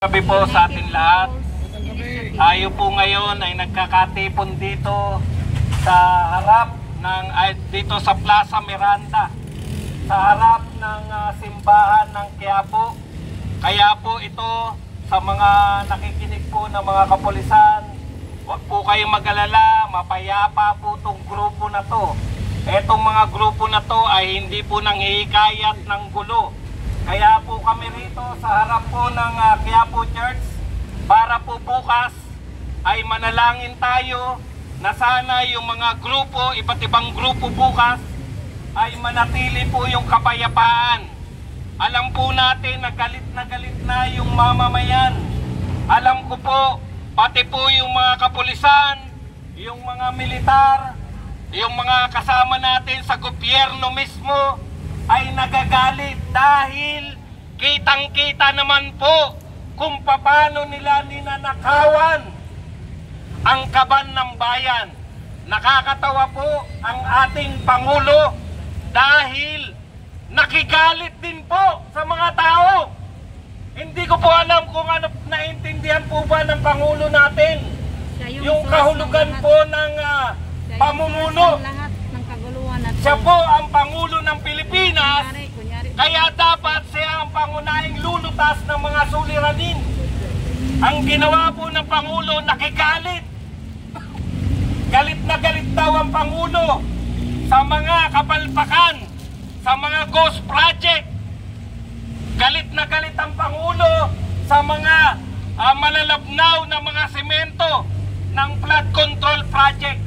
Gabi po sa atin lahat. Tayo po ngayon ay nagkakatipon dito sa harap ng dito sa Plaza Miranda, sa harap ng simbahan ng Quiapo. Kaya po ito sa mga nakikinig po ng mga kapulisan, huwag po kayong mag-alala, mapayapa po itong grupo na to. Etong mga grupo na to ay hindi po nanghihikayat ng gulo. Kaya po kami rito sa harap po ng Quiapo Church para po bukas ay manalangin tayo na sana yung mga grupo, iba't ibang grupo bukas ay manatili po yung kapayapaan. Alam po natin na galit na yung mamamayan. Alam ko po, pati po yung mga kapulisan, yung mga militar, yung mga kasama natin sa gobyerno mismo ay nagagalit dahil kitang-kita naman po kung paano nila ninanakawan ang kaban ng bayan. Nakakatawa po ang ating Pangulo dahil nakigalit din po sa mga tao. Hindi ko po alam kung ano naintindihan po ba ng Pangulo natin yung kahulugan po ng pamumuno. Siya po ang Pangulo ng Pilipinas, kaya dapat siya ang pangunahing lulutas ng mga suliranin. Ang ginawa po ng Pangulo, nakigalit. Galit na galit daw ang Pangulo sa mga kapalpakan, sa mga ghost project. Galit na galit ang Pangulo sa mga malalabnaw na mga semento ng flood control projects.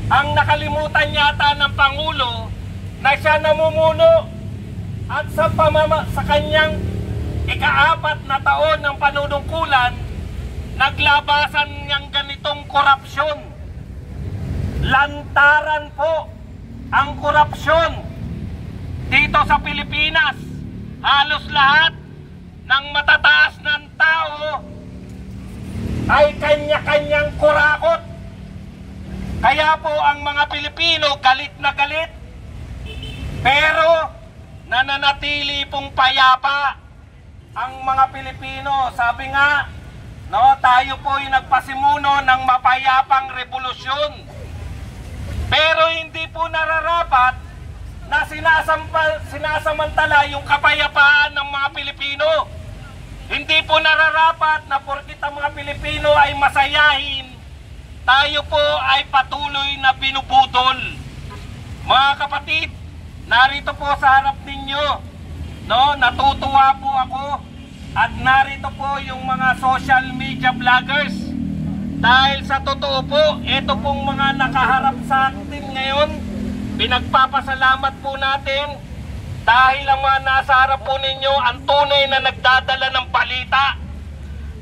Ang nakalimutan yata ng Pangulo na siya namumuno at sa kanyang ika-4 na taon ng panunungkulan, naglabasan niyang ganitong korupsyon. Lantaran po ang korupsyon dito sa Pilipinas. Halos lahat ng matataas ng tao ay kanya-kanyang kurakot. Kaya po ang mga Pilipino galit na galit, pero nananatili pong payapa ang mga Pilipino. Sabi nga, no, tayo po ay nagpasimuno ng mapayapang revolusyon. Pero hindi po nararapat na sinasamantala yung kapayapaan ng mga Pilipino. Hindi po nararapat na porkit ang mga Pilipino ay masayahin, tayo po ay patuloy na binubudol. Mga kapatid, narito po sa harap ninyo, no, natutuwa po ako at narito po yung mga social media vloggers. Dahil sa totoo po, ito pong mga nakaharap sa atin ngayon, pinagpapasalamat po natin dahil ang mga nasa harap po ninyo ang tunay na nagdadala ng balita.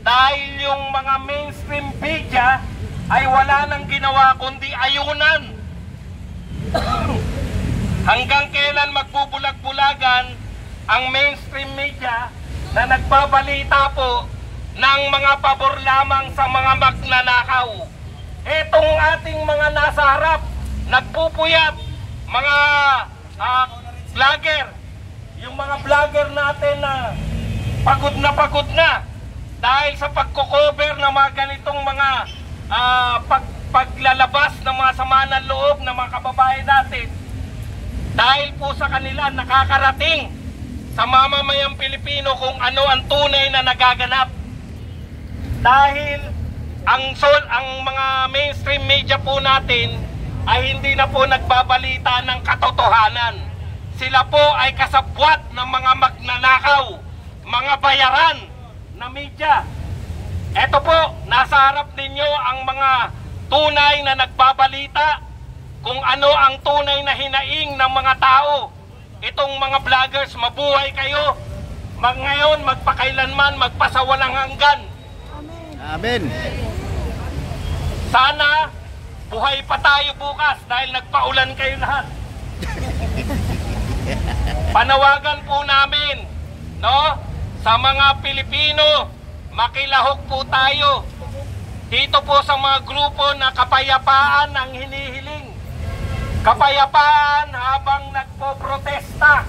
Dahil yung mga mainstream media ay wala nang ginawa kundi ayunan. Hanggang kailan magbubulag-bulagan ang mainstream media na nagbabalita po ng mga pabor lamang sa mga magnanakaw. Etong ating mga nasa harap, nagpupuyat, mga vlogger, yung mga vlogger natin na pagod na dahil sa pagko-cover ng mga ganitong mga paglalabas ng mga sama ng loob ng mga kababayan natin. Dahil po sa kanila nakakarating sa mamamayang Pilipino kung ano ang tunay na nagaganap. Dahil ang mga mainstream media po natin ay hindi na po nagbabalita ng katotohanan. Sila po ay kasabwat ng mga magnanakaw, mga bayaran na media. Ito po, nasa harap ninyo ang mga tunay na nagbabalita kung ano ang tunay na hinaing ng mga tao. Itong mga vloggers, mabuhay kayo. Ngayon, magpakailanman, magpasawalang hanggan. Amen. Sana buhay pa tayo bukas dahil nagpaulan kayo lahat. Panawagan po namin, no, sa mga Pilipino, makilahok po tayo dito po sa mga grupo na kapayapaan ang hinihiling. Kapayapaan habang nagpo-protesta.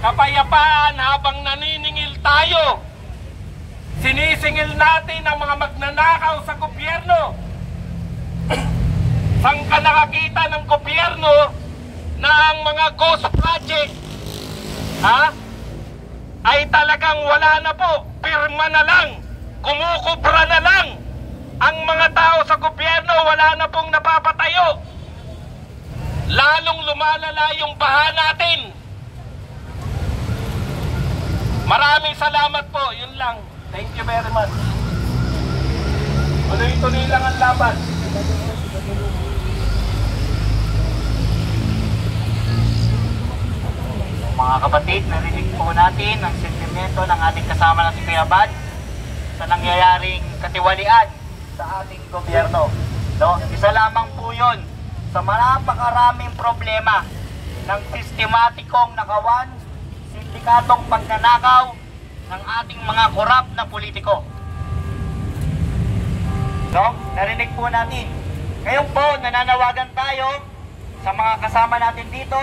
Kapayapaan habang naniningil tayo. Sinisingil natin ang mga magnanakaw sa gobyerno. Saan ka nakakita ng gobyerno na ang mga ghost project ay talagang wala na po, pirma na lang, kumukubra na lang. Ang mga tao sa gobyerno wala na pong napapatayo. Lalong lumalala yung baha natin. Maraming salamat po, yun lang. Thank you very much. Tuloy-tuloy lang ang laban. Mga kapatid, narinig po natin ang sentimento ng ating kasama na si Kuya Bad sa nangyayaring katiwalian sa ating gobyerno. No? Isa lamang po yun sa napakaraming problema ng sistematikong nakawan, sindikatong pagnanakaw ng ating mga korap na politiko. No? Narinig po natin. Ngayon po, nananawagan tayo sa mga kasama natin dito,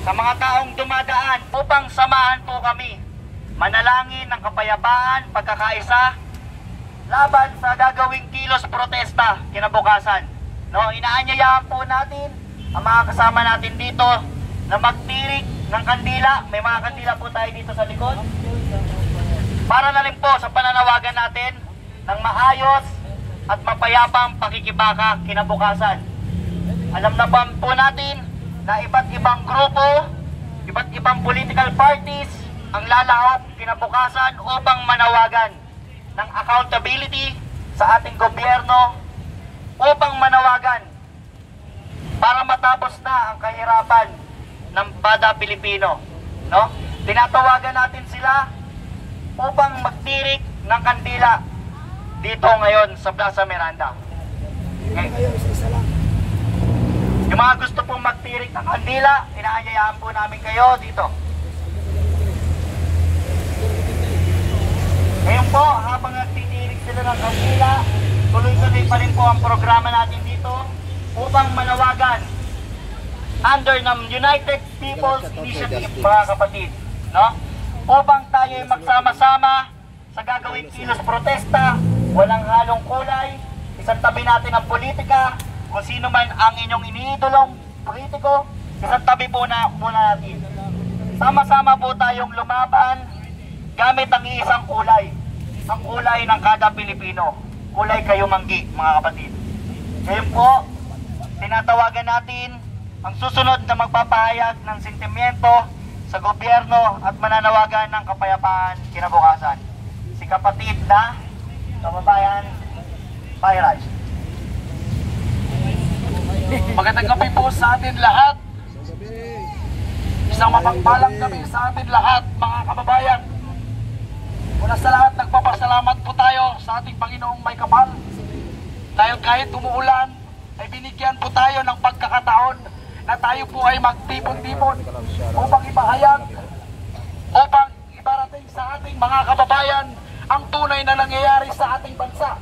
sa mga taong dumadaan upang samahan po kami manalangin ng kapayapaan, pagkakaisa laban sa gagawing kilos protesta kinabukasan. No, inaanyayahan po natin ang mga kasama natin dito na magtirik ng kandila. May mga kandila po tayo dito sa likod. Para na rin po sa pananawagan natin ng maayos at mapayapang pakikibaka kinabukasan. Alam na ba po natin na iba't ibang grupo, iba't ibang political parties ang lalahok kinabukasan upang manawagan ng accountability sa ating gobyerno, upang manawagan para matapos na ang kahirapan ng bada Pilipino. No? Tinatawagan natin sila upang magtirik ng kandila dito ngayon sa Plaza Miranda. Okay. Yung mga gusto pong magtirik ng kandila, inaanyayahan po namin kayo dito. Ngayon po, habang nagtitirik sila ng kandila, tuloy-tuloy pa rin po ang programa natin dito upang manawagan under ng United People's Initiative, mga kapatid. No? Upang tayo ay magsama-sama sa gagawing kilos protesta, walang halong kulay, isang tabi natin ang politika. Kung sino man ang inyong iniidolong politiko, isang tabi po na muna natin. Sama-sama po tayong lumaban gamit ang iisang kulay. Ang kulay ng kada Pilipino. Kulay kayumanggi, mga kapatid. Ngayon po, tinatawagan natin ang susunod na magpapahayag ng sentimiento sa gobyerno at mananawagan ng kapayapaan kinabukasan. Si kapatid na kababayan Pairaj. Magandang gabi po sa atin lahat. Isang mapagpalang gabi sa atin lahat, mga kababayan. Una sa lahat, nagpapasalamat po tayo sa ating Panginoong may kapal. Dahil kahit umuulan, ay binigyan po tayo ng pagkakataon na tayo po ay magtipon-tipon upang ipahayag, upang ibarating sa ating mga kababayan ang tunay na nangyayari sa ating bansa.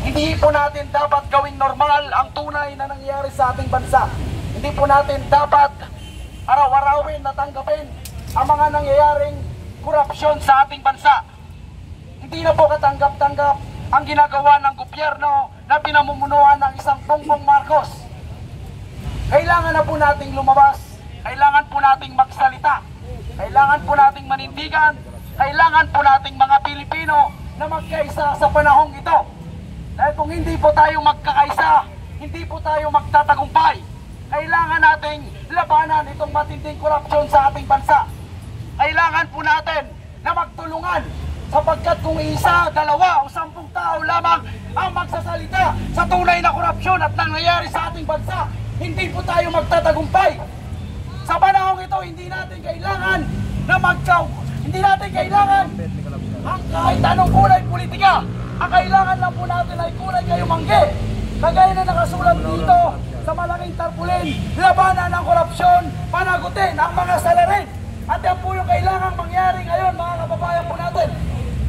Hindi po natin dapat gawing normal ang tunay na nangyayari sa ating bansa. Hindi po natin dapat araw-arawin na tanggapin ang mga nangyayaring korupsyon sa ating bansa. Hindi na po katanggap-tanggap ang ginagawa ng gobyerno na pinamumunuan ng isang Bongbong Marcos. Kailangan na po nating lumabas, kailangan po nating magsalita, kailangan po nating manindigan, kailangan po nating mga Pilipino na magkaisa sa panahong ito. Dahil kung hindi po tayo magkakaisa, hindi po tayo magtatagumpay. Kailangan nating labanan itong matinding korupsyon sa ating bansa. Kailangan po natin na magtulungan, sapagkat kung isa, dalawa o 10 tao lamang ang magsasalita sa tunay na korupsyon at nangyayari sa ating bansa, hindi po tayo magtatagumpay. Sa panahong ito, hindi natin kailangan na hindi natin kailangan ang kahit anong kulay politika. Ang kailangan lang po natin ay kulay kayumanggi. Kagaya na nakasulat dito sa malaking tarpaulin, labanan ng korupsyon, panagutin ang mga salarin. At yan po yung kailangang mangyari ngayon, mga kababayan po natin.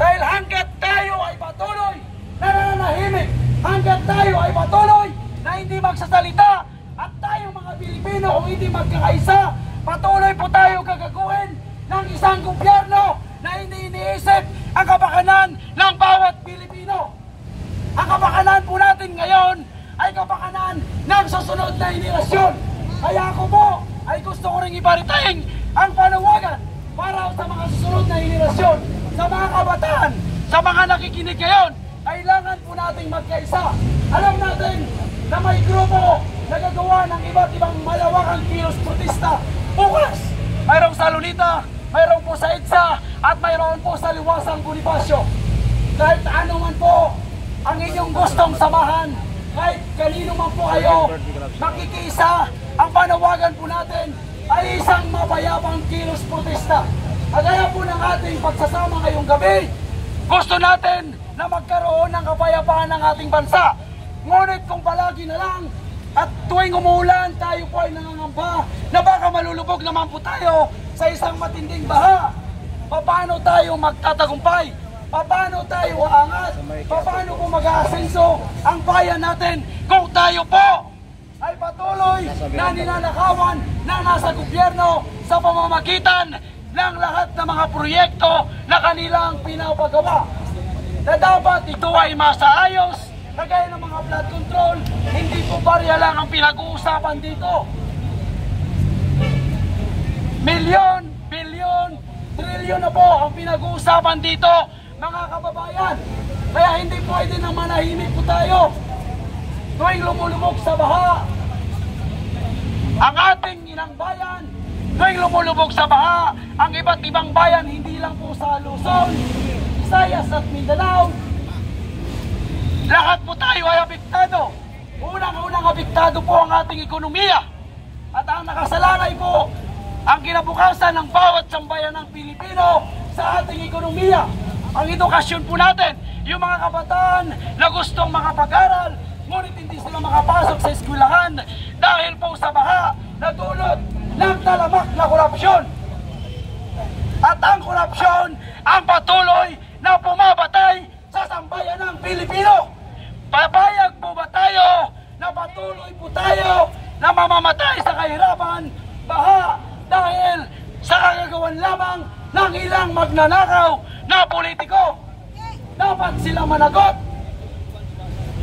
Dahil hanggat tayo ay patuloy na nananahimik, hanggat tayo ay patuloy na hindi magsasalita, at tayong mga Pilipino kung hindi magkakaisa, patuloy po tayo gagaguhin ng isang gobyerno na hindi iniisip ang kapakanan ng natin ngayon ay kapakanan ng susunod na henerasyon. Kaya ako po ay gusto ko ring ibariting ang panawagan para sa mga susunod na henerasyon, sa mga kabataan, sa mga nakikinig ngayon. Kailangan po nating magkaisa. Alam natin na may grupo na gagawa ng iba't ibang malawakang kilos protesta. Bukas, mayroong sa Lunita, mayroong po sa EDSA, at mayroon po sa Liwasang Bonifacio. Kahit ano man po ang inyong gustong samahan, kahit kanino man po kayo makikiisa, ang panawagan po natin ay isang mapayapang kilos protesta. Kagaya po ng ating pagsasama ngayong gabi, gusto natin na magkaroon ng kapayapaan ng ating bansa. Ngunit kung palagi na lang at tuwing umuulan tayo po ay nangangamba na baka malulubog naman po tayo sa isang matinding baha, paano tayo magtatagumpay? Paano tayo aangat? Paano po mag-aasenso ang bayan natin kung tayo po ay patuloy na ninanakawan na nasa gobyerno sa pamamagitan ng lahat ng mga proyekto na kanilang pinapagawa? Na dapat ito ay masaayos, kagaya ng mga flood control, hindi po barya lang ang pinag-uusapan dito. Milyon, bilyon, trilyon na po ang pinag-uusapan dito, mga kababayan. Kaya hindi pwede na manahimik po tayo tuwing lumulubog sa baha ang ating inang bayan, tuwing lumulubog sa baha ang iba't ibang bayan, hindi lang po sa Luzon, Visayas at Mindanao. Lahat po tayo ay apektado. Unang-unang apektado po ang ating ekonomiya. At ang nakasalalay po ang kinabukasan ng bawat sambayan ng Pilipino sa ating ekonomiya. Ang edukasyon po natin, yung mga kabataan na gustong makapag-aral, ngunit hindi sila makapasok sa eskwelahan dahil po sa baha na dulot ng talamak na korupsyon. At ang korupsyon ang patuloy na pumabatay sa sambayan ng Pilipino. Papayag po ba tayo na patuloy po tayo na mamamatay sa kahirapan, baha, dahil sa kagagawan lamang ng ilang magnanakaw na politiko? Dapat sila managot.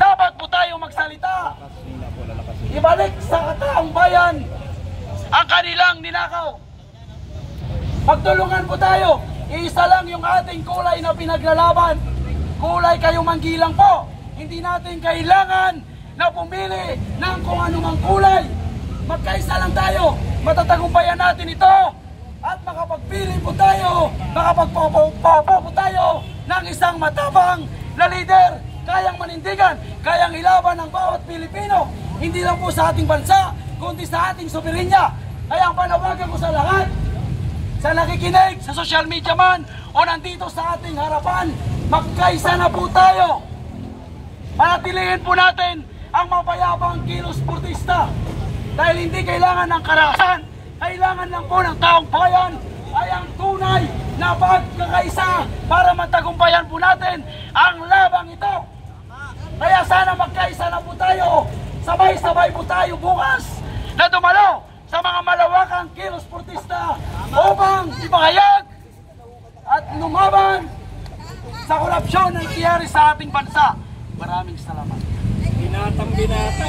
Dapat po tayo magsalita. Ibalik sa kataang bayan ang kanilang ninakaw. Magtulungan po tayo. Isa lang yung ating kulay na pinaglalaban. Kulay kayong manggilang po. Hindi natin kailangan na pumili ng kung anumang kulay. Magkaisa lang tayo. Matatagumpayan natin ito. At makapagpili po tayo, makapagpapo po tayo ng isang matapang na leader, kayang manindigan, kayang ilaban ng bawat Pilipino, hindi lang po sa ating bansa, kundi sa ating soberenya. Kaya ang panawagan ko sa lahat, sa nakikinig, sa social media man, o nandito sa ating harapan, magkaisa na po tayo. Panatilihin po natin ang mapayapang kilos protesta. Dahil hindi kailangan ng karahasan, kailangan lang po ng taong bayan ay ang tunay na pagkakaisa para matagumpayan po natin ang labang ito. Kaya sana magkaisa na po tayo, sabay-sabay po tayo bukas na dumalo sa mga malawakang kilos protesta upang ipahayag at lumaban sa korupsyon na nangyayari sa ating bansa. Maraming salamat. Binatang binata.